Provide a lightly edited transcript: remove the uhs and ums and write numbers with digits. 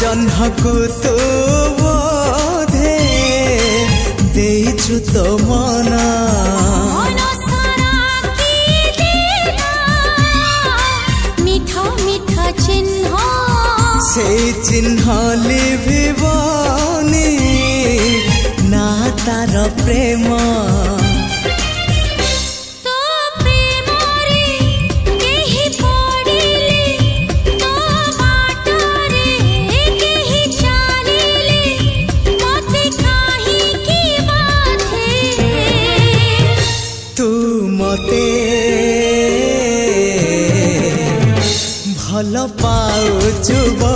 जह्नकु तू बोधे देइछु तो मना से चिन्ह लिभिबनी ना तार प्रेम तू मते भल पाउछु।